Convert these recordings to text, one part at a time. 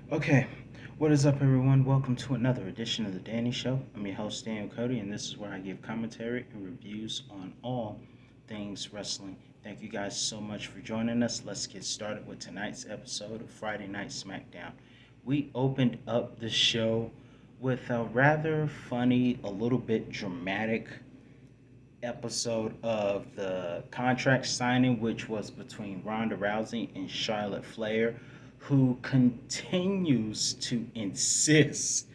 Okay, what is up, everyone? Welcome to another edition of The Danny Show. I'm your host, Daniel Cody, and this is where I give commentary and reviews on all things wrestling. Thank you guys so much for joining us. Let's get started with tonight's episode of Friday Night Smackdown. We opened up the show with a rather funny, a little bit dramatic episode of the contract signing, which was between Ronda Rousey and Charlotte Flair, who continues to insist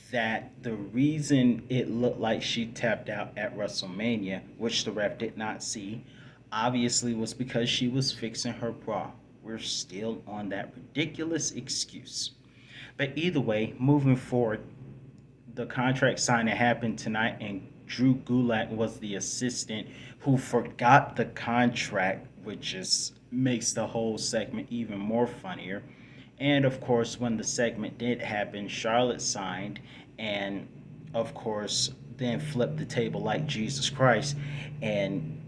that the reason it looked like she tapped out at WrestleMania, which the ref did not see, obviously was because she was fixing her bra. We're still on that ridiculous excuse. But either way, moving forward, the contract signing happened tonight, and Drew Gulak was the assistant who forgot the contract, which is makes the whole segment even more funnier. And of course, when the segment did happen, Charlotte signed, and of course, then flipped the table like Jesus Christ. And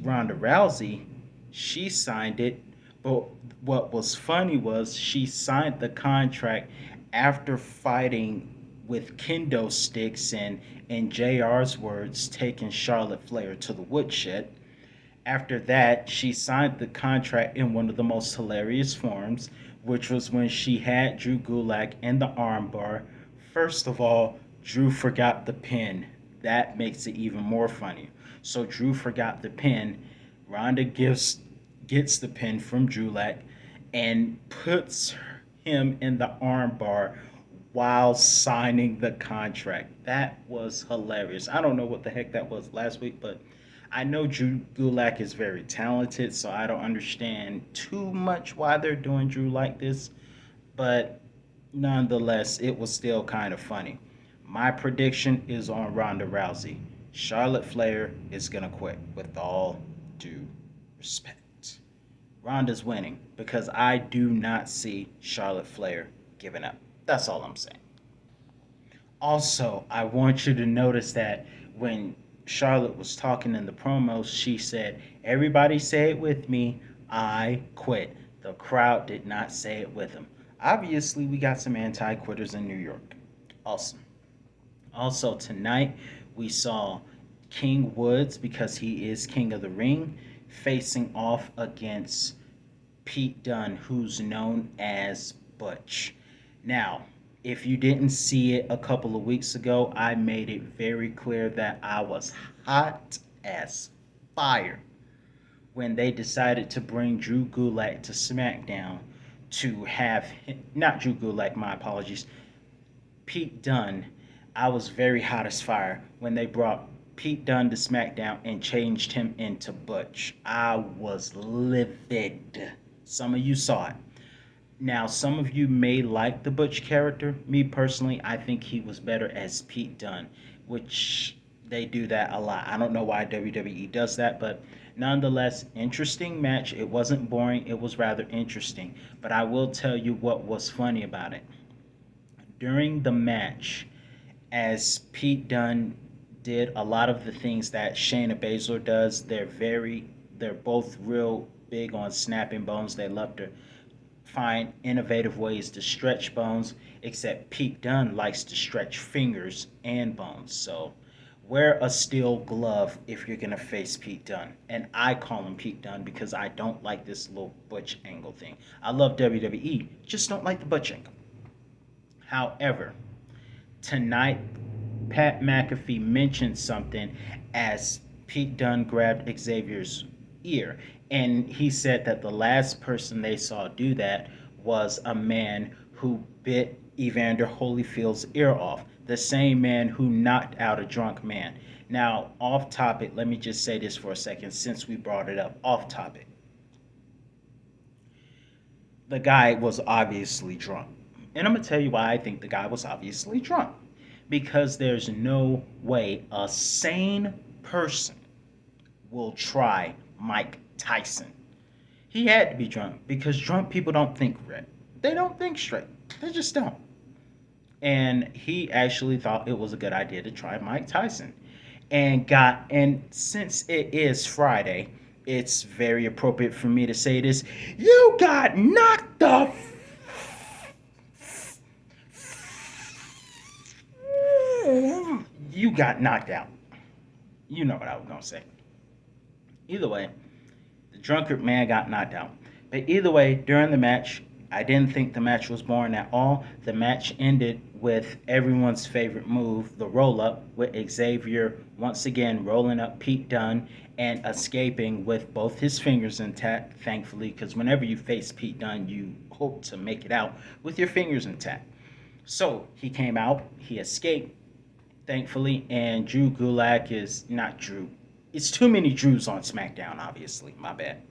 Ronda Rousey, she signed it, but what was funny was she signed the contract after fighting with kendo sticks and, in JR's words, taking Charlotte Flair to the woodshed. After that, she signed the contract in one of the most hilarious forms, which was when she had Drew Gulak in the armbar. First of all, Drew forgot the pin. That makes it even more funny. So Drew forgot the pin. Ronda gets the pin from Gulak and puts him in the armbar while signing the contract. That was hilarious. I don't know what the heck that was last week, but I know Drew Gulak is very talented, so I don't understand too much why they're doing Drew like this. But nonetheless, it was still kind of funny. My prediction is on Ronda Rousey. Charlotte Flair is going to quit, with all due respect. Ronda's winning because I do not see Charlotte Flair giving up. That's all I'm saying. Also, I want you to notice that when Charlotte was talking in the promos, she said, "Everybody say it with me, I quit." The crowd did not say it with him. Obviously, we got some anti quitters in New York. Awesome. Also, tonight we saw King Woods, because he is King of the Ring, facing off against Pete Dunne, who's known as Butch. Now, if you didn't see it a couple of weeks ago, I made it very clear that I was hot as fire when they decided to bring Drew Gulak to SmackDown to have, not Drew Gulak, my apologies, Pete Dunne. I was very hot as fire when they brought Pete Dunne to SmackDown and changed him into Butch. I was livid. Some of you saw it. Now, some of you may like the Butch character. Me personally, I think he was better as Pete Dunne, which they do that a lot. I don't know why WWE does that, but nonetheless, interesting match. It wasn't boring, it was rather interesting. But I will tell you what was funny about it. During the match, as Pete Dunne did a lot of the things that Shayna Baszler does, they're both real big on snapping bones. They love to find innovative ways to stretch bones, except Pete Dunne likes to stretch fingers and bones. So wear a steel glove if you're gonna face Pete Dunne. And I call him Pete Dunne because I don't like this little Butch angle thing. I love WWE, just don't like the Butch angle. However, tonight Pat McAfee mentioned something as Pete Dunne grabbed Xavier's ear. And he said that the last person they saw do that was a man who bit Evander Holyfield's ear off, the same man who knocked out a drunk man. Now, off topic, let me just say this for a second since we brought it up. Off topic. The guy was obviously drunk. And I'm going to tell you why I think the guy was obviously drunk. Because there's no way a sane person will try Mike Tyson. He had to be drunk because drunk people don't think right. They don't think straight. They just don't. And he actually thought it was a good idea to try Mike Tyson. And since it is Friday, it's very appropriate for me to say this. You got knocked the You got knocked out. You know what I was gonna say. Either way, the drunkard man got knocked out. But either way, during the match, I didn't think the match was boring at all. The match ended with everyone's favorite move, the roll up, with Xavier once again rolling up Pete Dunne and escaping with both his fingers intact, thankfully, because whenever you face Pete Dunne, you hope to make it out with your fingers intact. So he came out, he escaped, thankfully, and Drew Gulak is not Drew. It's too many Drews on SmackDown, obviously. My bad.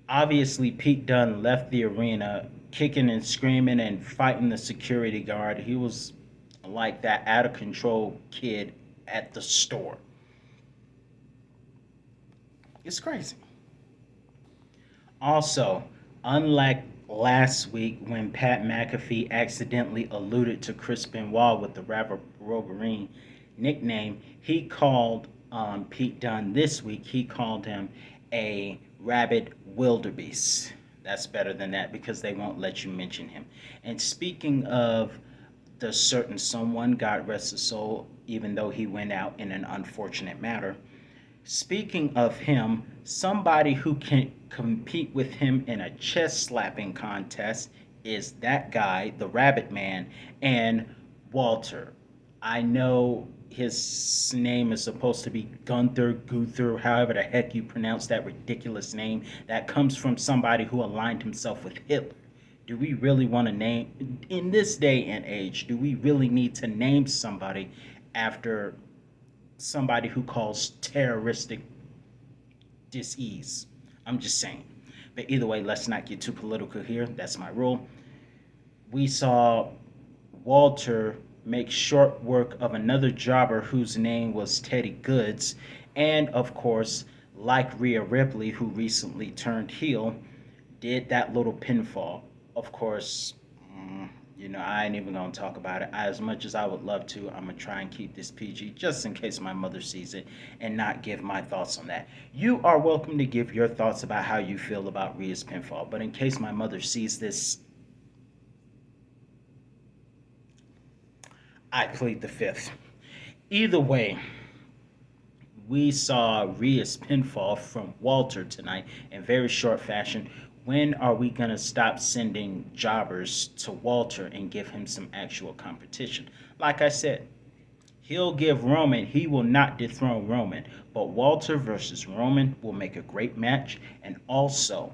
Obviously, Pete Dunne left the arena kicking and screaming and fighting the security guard. He was like that out of control kid at the store. It's crazy. Also, unlike last week when Pat McAfee accidentally alluded to Chris Benoit with the Rapper Wolverine nickname, he called Pete Dunne this week, he called him a rabid wildebeest. That's better than that because they won't let you mention him. And speaking of the certain someone, God rest his soul, even though he went out in an unfortunate matter, speaking of him, somebody who can compete with him in a chest slapping contest is that guy, the Rabbit Man, and Walter. I know his name is supposed to be Gunther, however the heck you pronounce that ridiculous name. That comes from somebody who aligned himself with Hitler. Do we really want to name, in this day and age, do we really need to name somebody after somebody who calls terroristic disease? I'm just saying. But either way, let's not get too political here. That's my rule. We saw Walter make short work of another jobber whose name was Teddy Goods. And of course, like Rhea Ripley, who recently turned heel, did that little pinfall. Of course, I ain't even gonna talk about it. As much as I would love to, I'm gonna try and keep this PG just in case my mother sees it and not give my thoughts on that. You are welcome to give your thoughts about how you feel about Rhea's pinfall, but in case my mother sees this, I plead the fifth. Either way, we saw Rhea's pinfall from Walter tonight in very short fashion. When are we going to stop sending jobbers to Walter and give him some actual competition? Like I said, he'll give Roman, he will not dethrone Roman, but Walter versus Roman will make a great match, and also,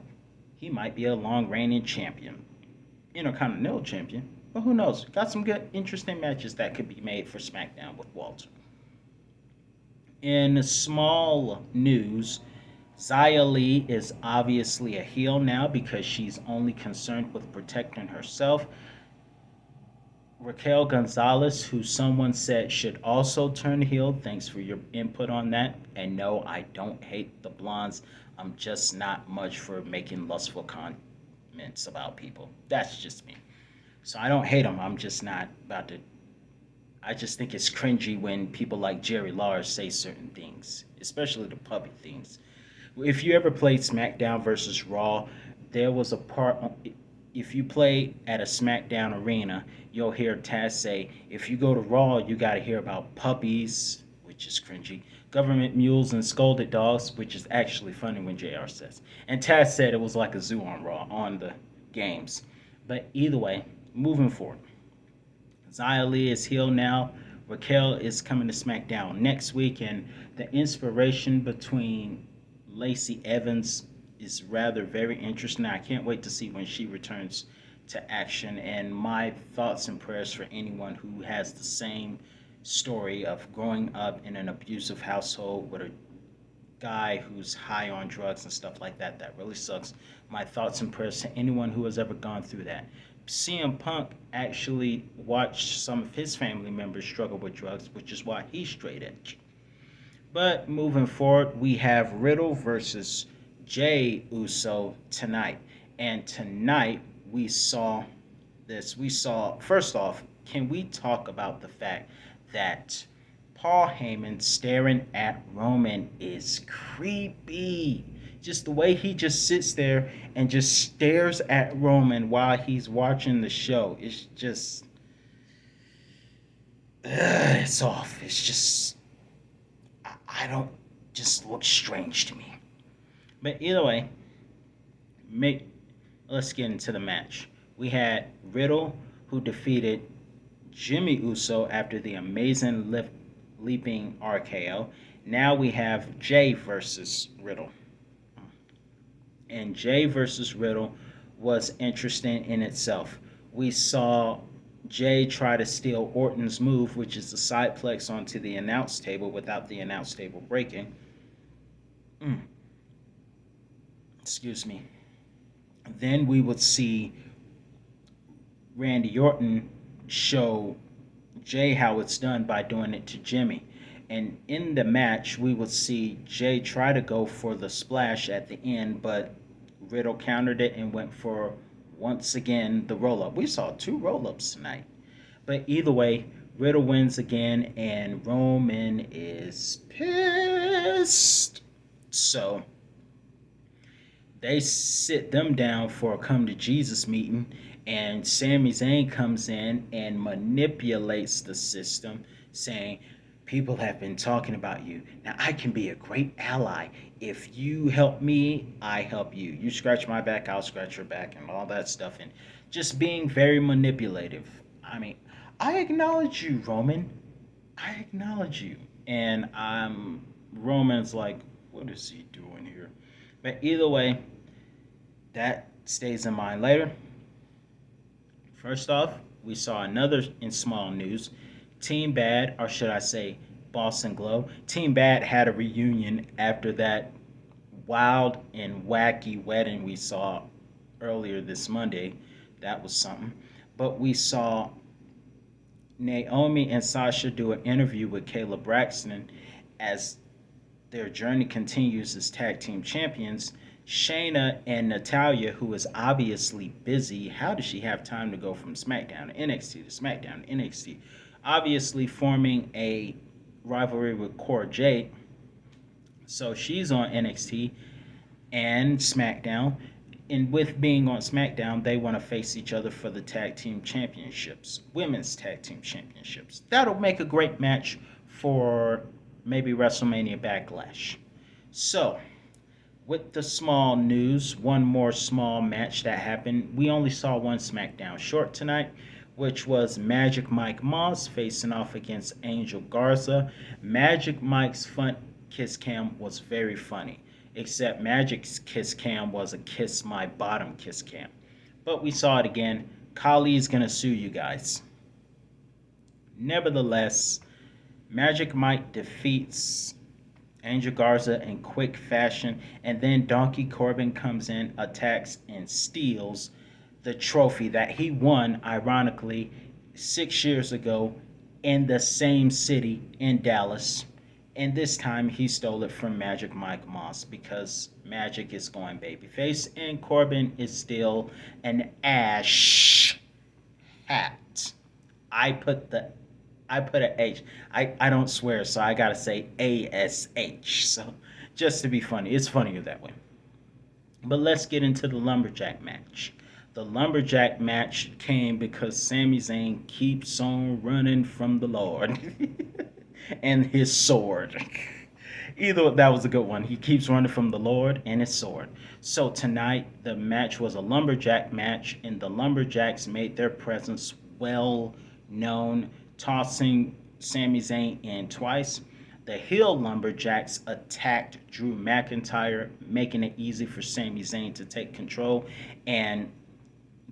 he might be a long reigning champion, Intercontinental champion, but who knows? Got some good, interesting matches that could be made for SmackDown with Walter. In small news, Xia Li is obviously a heel now because she's only concerned with protecting herself. Raquel Gonzalez, who someone said should also turn heel, thanks for your input on that. And no, I don't hate the blondes. I'm just not much for making lustful comments about people. That's just me. So I don't hate them. I'm just not about to. I just think it's cringy when people like Jerry Lawler say certain things, especially the public things. If you ever played SmackDown versus Raw, there was a part. If you play at a SmackDown arena, you'll hear Taz say, "If you go to Raw, you got to hear about puppies," which is cringy, government mules, and scolded dogs, which is actually funny when JR says. And Taz said it was like a zoo on Raw on the games. But either way, moving forward, Xia Li is heel now. Raquel is coming to SmackDown next week, and the inspiration between Lacey Evans is rather very interesting. I can't wait to see when she returns to action. And my thoughts and prayers for anyone who has the same story of growing up in an abusive household with a guy who's high on drugs and stuff like that. That really sucks. My thoughts and prayers to anyone who has ever gone through that. CM Punk actually watched some of his family members struggle with drugs, which is why he's straight edge. But moving forward, we have Riddle versus Jay Uso tonight. And tonight we saw this. We saw, first off, can we talk about the fact that Paul Heyman staring at Roman is creepy? Just the way he just sits there and just stares at Roman while he's watching the show. It's just it's off. It's just I don't just look strange to me. But either way, make let's get into the match. We had Riddle who defeated Jimmy Uso after the amazing leaping RKO. Now we have Jay versus Riddle. And Jay versus Riddle was interesting in itself. We saw Jay try to steal Orton's move, which is the sideplex onto the announce table without the announce table breaking. Mm, excuse me. Then we would see Randy Orton show Jay how it's done by doing it to Jimmy. And in the match, we would see Jay try to go for the splash at the end, but Riddle countered it and went for, once again, the roll up. We saw two roll ups tonight. But either way, Riddle wins again, and Roman is pissed. So they sit them down for a come to Jesus meeting, and Sami Zayn comes in and manipulates the system, saying, people have been talking about you. Now I can be a great ally. If you help me, I help you. You scratch my back, I'll scratch your back, and all that stuff. And just being very manipulative. I mean, I acknowledge you, Roman. I acknowledge you. And Roman's like, what is he doing here? But either way, that stays in mind later. First off, we saw another in small news. Team Bad, or should I say Boston Glow, Team Bad had a reunion after that wild and wacky wedding we saw earlier this Monday. That was something. But we saw Naomi and Sasha do an interview with Kayla Braxton as their journey continues as tag team champions. Shayna and Natalia, who is obviously busy, how does she have time to go from SmackDown to NXT to SmackDown to NXT? Obviously forming a rivalry with Cora Jade. So she's on NXT and SmackDown. And with being on SmackDown, they want to face each other for the tag team championships, women's tag team championships. That'll make a great match for maybe WrestleMania Backlash. So, with the small news, one more small match that happened. We only saw one SmackDown short tonight, which was Magic Mike Moss facing off against Angel Garza. Magic Mike's front kiss cam was very funny, except Magic's kiss cam was a kiss my bottom kiss cam. But we saw it again. Kali's gonna sue you guys. Nevertheless, Magic Mike defeats Angel Garza in quick fashion, and then Donkey Corbin comes in, attacks, and steals the trophy that he won, ironically, 6 years ago in the same city in Dallas. And this time he stole it from Magic Mike Moss because Magic is going babyface and Corbin is still an ash hat. I put the I put an H. I don't swear, so I gotta say ASH. So just to be funny, it's funnier that way. But let's get into the lumberjack match. The lumberjack match came because Sami Zayn keeps on running from the Lord and his sword. Either that was a good one. He keeps running from the Lord and his sword. So tonight the match was a lumberjack match, and the lumberjacks made their presence well known, tossing Sami Zayn in twice. The heel lumberjacks attacked Drew McIntyre, making it easy for Sami Zayn to take control. And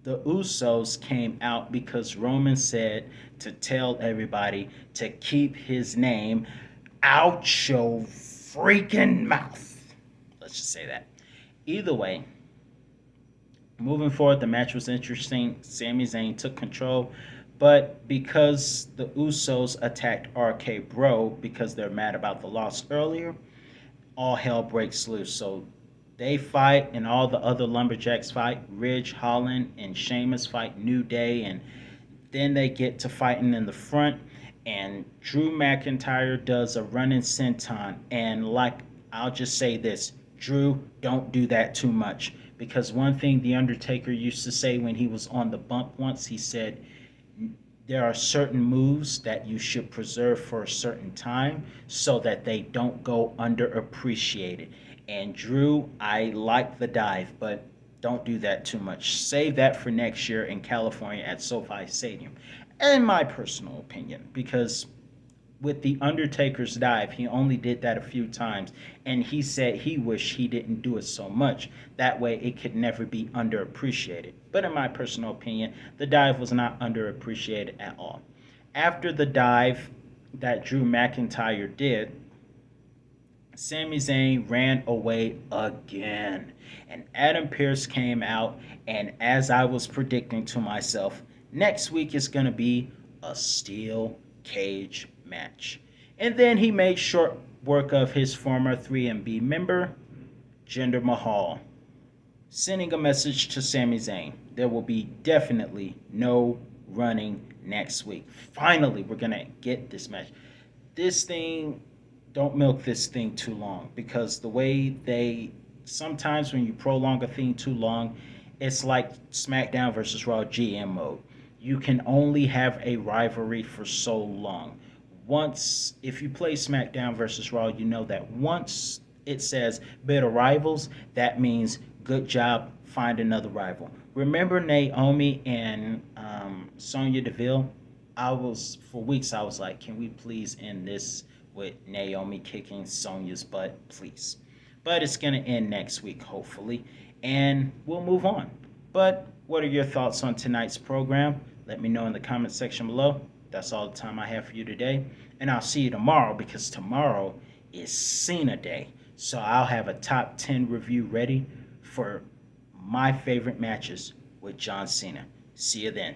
the Usos came out because Roman said to tell everybody to keep his name out your freaking mouth. Let's just say that. Either way, moving forward, the match was interesting. Sami Zayn took control, but because the Usos attacked RK Bro because they're mad about the loss earlier, all hell breaks loose. So they fight, and all the other lumberjacks fight. Ridge Holland and Sheamus fight New Day, and then they get to fighting in the front. And Drew McIntyre does a running senton, and like I'll just say this, Drew, don't do that too much, because one thing the Undertaker used to say when he was on the bump once, he said, there are certain moves that you should preserve for a certain time so that they don't go underappreciated. And Drew, I like the dive, but don't do that too much. Save that for next year in California at SoFi Stadium. In my personal opinion, because with the Undertaker's dive, he only did that a few times, and he said he wished he didn't do it so much. That way, it could never be underappreciated. But in my personal opinion, the dive was not underappreciated at all. After the dive that Drew McIntyre did, Sami Zayn ran away again. And Adam Pearce came out, and as I was predicting to myself, next week is going to be a steel cage match. And then he made short work of his former 3MB member, Jinder Mahal, sending a message to Sami Zayn. There will be definitely no running next week. Finally, we're going to get this match. This thing, don't milk this thing too long, because the way they sometimes when you prolong a thing too long, it's like SmackDown versus Raw GM mode. You can only have a rivalry for so long. Once, if you play SmackDown versus Raw, you know that once it says better rivals, that means good job, find another rival. Remember Naomi and Sonya Deville? For weeks, I was like, can we please end this with Naomi kicking Sonya's butt, please? But it's going to end next week, hopefully, and we'll move on. But what are your thoughts on tonight's program? Let me know in the comment section below. That's all the time I have for you today. And I'll see you tomorrow, because tomorrow is Cena Day. So I'll have a top 10 review ready for my favorite matches with John Cena. See you then.